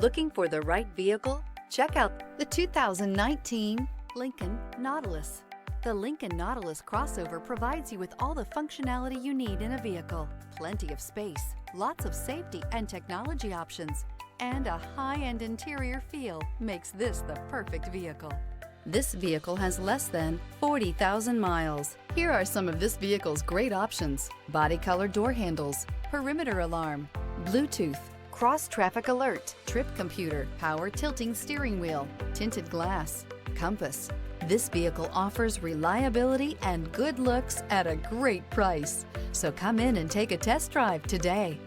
Looking for the right vehicle? Check out the 2019 Lincoln Nautilus. The Lincoln Nautilus crossover provides you with all the functionality you need in a vehicle. Plenty of space, lots of safety and technology options, and a high-end interior feel makes this the perfect vehicle. This vehicle has less than 40,000 miles. Here are some of this vehicle's great options: body color door handles, perimeter alarm, Bluetooth, cross traffic alert, trip computer, power tilting steering wheel, tinted glass, compass. This vehicle offers reliability and good looks at a great price. So come in and take a test drive today.